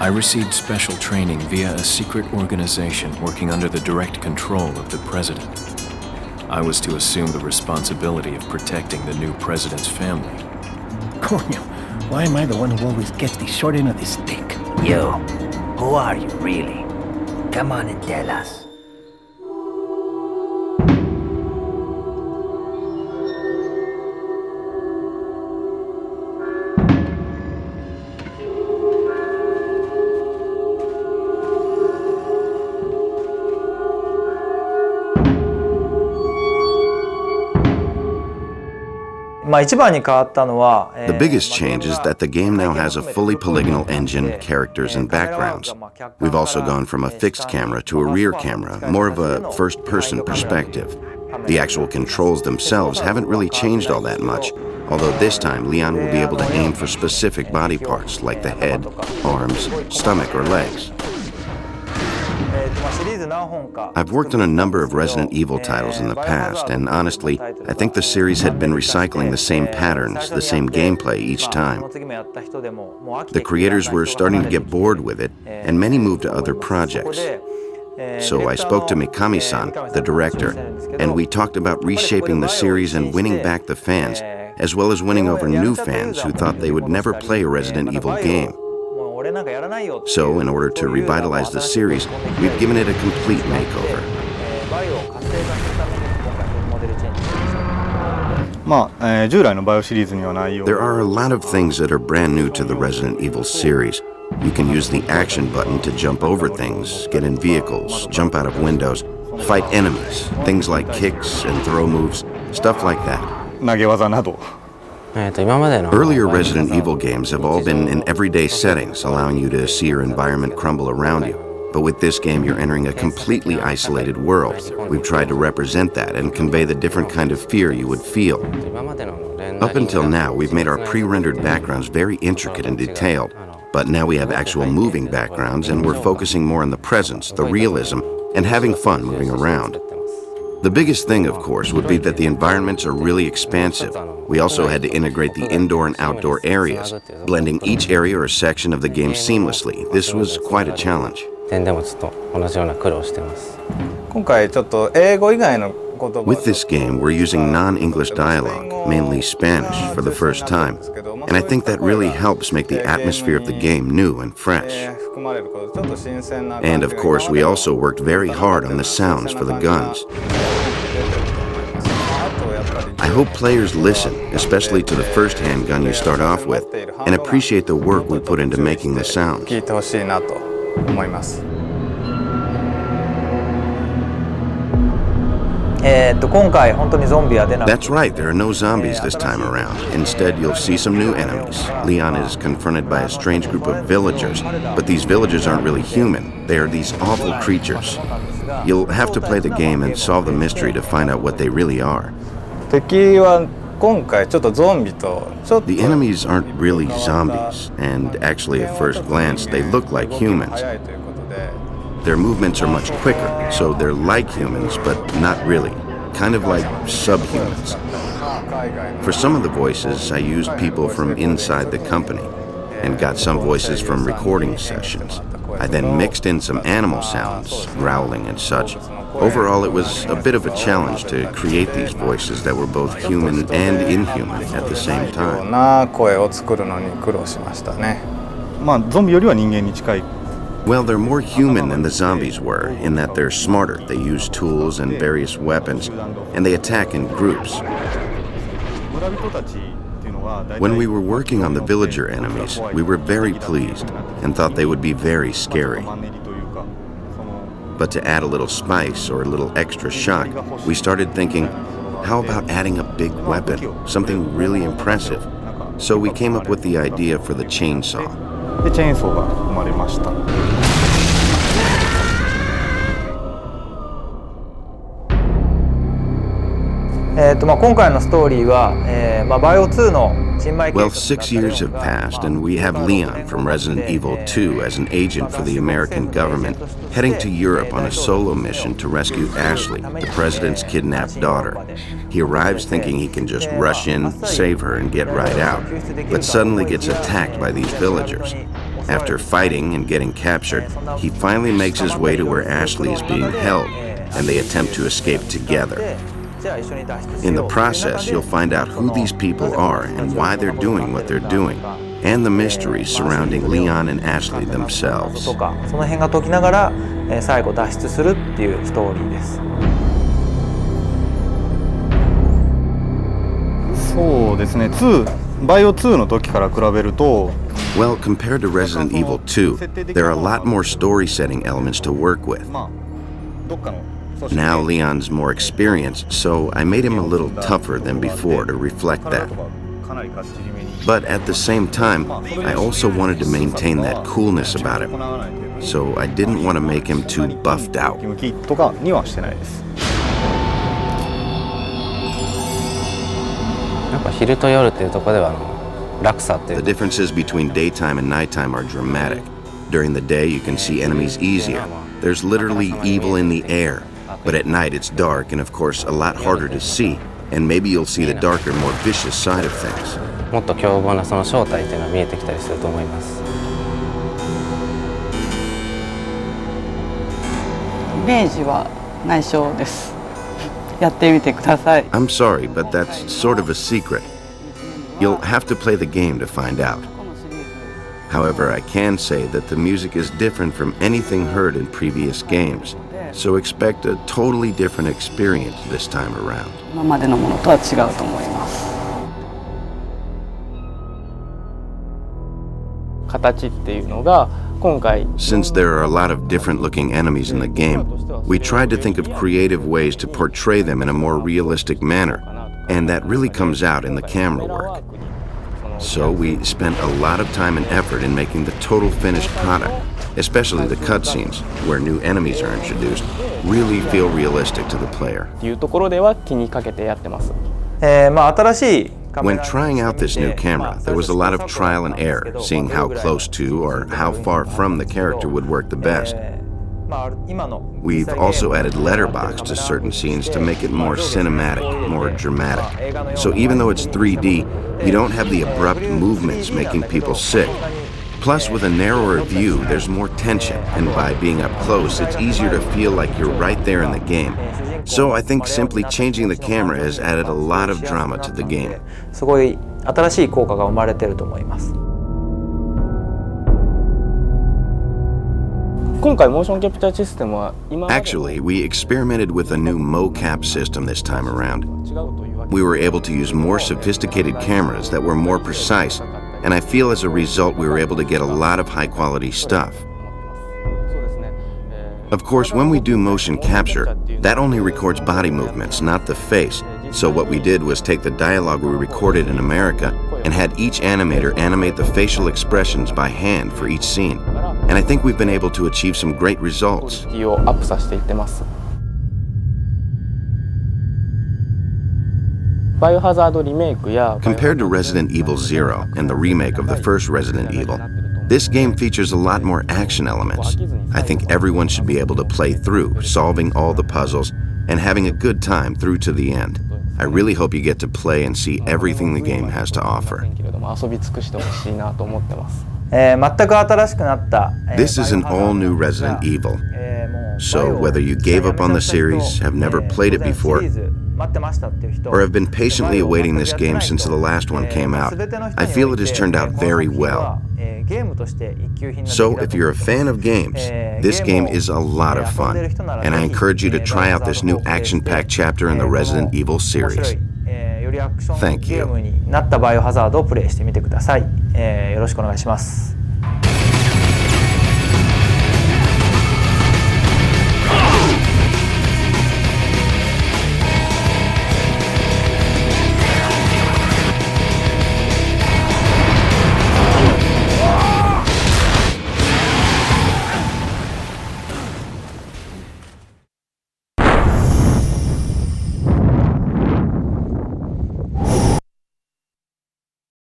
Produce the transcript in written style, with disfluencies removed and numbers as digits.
I received special training via a secret organization working under the direct control of the president. I was to assume the responsibility of protecting the new president's family. Coño, why am I the one who always gets the short end of the stick? Yo, who are you really? Come on and tell us. The biggest change is that the game now has a fully polygonal engine, characters, and backgrounds. We've also gone from a fixed camera to a rear camera, more of a first-person perspective. The actual controls themselves haven't really changed all that much, although this time Leon will be able to aim for specific body parts like the head, arms, stomach, or legs. I've worked on a number of Resident Evil titles in the past, and honestly, I think the series had been recycling the same patterns, the same gameplay each time. The creators were starting to get bored with it, and many moved to other projects. So I spoke to Mikami-san, the director, and we talked about reshaping the series and winning back the fans, as well as winning over new fans who thought they would never play a Resident Evil game. So, in order to revitalize the series, we've given it a complete makeover. There are a lot of things that are brand new to the Resident Evil series. You can use the action button to jump over things, get in vehicles, jump out of windows, fight enemies, things like kicks and throw moves, stuff like that. Earlier Resident Evil games have all been in everyday settings, allowing you to see your environment crumble around you. But with this game, you're entering a completely isolated world. We've tried to represent that and convey the different kind of fear you would feel. Up until now, we've made our pre-rendered backgrounds very intricate and detailed. But now we have actual moving backgrounds, and we're focusing more on the presence, the realism, and having fun moving around. The biggest thing, of course, would be that the environments are really expansive. We also had to integrate the indoor and outdoor areas, blending each area or section of the game seamlessly. This was quite a challenge. With this game, we're using non-English dialogue, mainly Spanish, for the first time. And I think that really helps make the atmosphere of the game new and fresh. And of course, we also worked very hard on the sounds for the guns. I hope players listen, especially to the first handgun you start off with, and appreciate the work we put into making the sounds. That's right, there are no zombies this time around. Instead, you'll see some new enemies. Leon is confronted by a strange group of villagers, but these villagers aren't really human. They are these awful creatures. You'll have to play the game and solve the mystery to find out what they really are. The enemies aren't really zombies, and actually at first glance they look like humans. Their movements are much quicker, so they're like humans, but not really. Kind of like subhumans. For some of the voices, I used people from inside the company, and got some voices from recording sessions. I then mixed in some animal sounds, growling and such. Overall, it was a bit of a challenge to create these voices that were both human and inhuman at the same time. Well, they're more human than the zombies were, in that they're smarter. They use tools and various weapons, and they attack in groups. When we were working on the villager enemies, we were very pleased and thought they would be very scary. But to add a little spice or a little extra shock, we started thinking, how about adding a big weapon, something really impressive? So we came up with the idea for the chainsaw. Well, 6 years have passed, and we have Leon from Resident Evil 2 as an agent for the American government, heading to Europe on a solo mission to rescue Ashley, the president's kidnapped daughter. He arrives thinking he can just rush in, save her, and get right out, but suddenly gets attacked by these villagers. After fighting and getting captured, he finally makes his way to where Ashley is being held, and they attempt to escape together. In the process, you'll find out who these people are and why they're doing what they're doing, and the mysteries surrounding Leon and Ashley themselves. その辺が解きながら最後脱出するっていうストーリーです。そうですね。バイオ2の時から比べると Well, compared to Resident Evil 2, there are a lot more story-setting elements to work with. Now Leon's more experienced, so I made him a little tougher than before to reflect that. But at the same time, I also wanted to maintain that coolness about him, so I didn't want to make him too buffed out. とかにはしてないです。やっぱ昼と夜っていうところでは落差っていう The differences between daytime and nighttime are dramatic. During the day, you can see enemies easier. There's literally evil in the air. But at night, it's dark and, of course, a lot harder to see. And maybe you'll see the darker, more vicious side of things. もっと凶暴なその正体っていうのが見えてきたりすると思います。イメージは内緒です。やってみてください。I'm sorry, but that's sort of a secret. You'll have to play the game to find out. However, I can say that the music is different from anything heard in previous games, so expect a totally different experience this time around. 今までのものとは違うと思います。形っていうのが今回 Since there are a lot of different looking enemies in the game, we tried to think of creative ways to portray them in a more realistic manner, and that really comes out in the camera work. So we spent a lot of time and effort in making the total finished product, especially the cutscenes, where new enemies are introduced, really feel realistic to the player. っていうところでは気にかけてやってます。新しい When trying out this new camera, there was a lot of trial and error, seeing how close to or how far from the character would work the best. We've also added letterbox to certain scenes to make it more cinematic, more dramatic. So even though it's 3D, you don't have the abrupt movements making people sick. Plus, with a narrower view, there's more tension, and by being up close, it's easier to feel like you're right there in the game. So I think simply changing the camera has added a lot of drama to the game. すごい新しい効果が生まれてると思います。今回モーションキャプチャーシステムは今まで Actually, we experimented with a new mocap system this time around. We were able to use more sophisticated cameras that were more precise, and I feel as a result we were able to get a lot of high-quality stuff. Of course, when we do motion capture, that only records body movements, not the face. So what we did was take the dialogue we recorded in America and had each animator animate the facial expressions by hand for each scene. And I think we've been able to achieve some great results. をアップさせていってます。バイオハザードリメイクや Compared to Resident Evil 0 and the remake of the first Resident Evil, this game features a lot more action elements. I think everyone should be able to play through, solving all the puzzles, and having a good time through to the end. I really hope you get to play and see everything the game has to offer. 遊び尽くしてほしいなと思ってます。全く新しくなった This is an all-new Resident Evil. So whether you gave up on the series, have never played it before, or have been patiently awaiting this game since the last one came out, I feel it has turned out very well. So if you're a fan of games, this game is a lot of fun, and I encourage you to try out this new action-packed chapter in the Resident Evil series. Thank you. ゲームになったバイオハザードをプレイしてみてください。よろしくお願いします。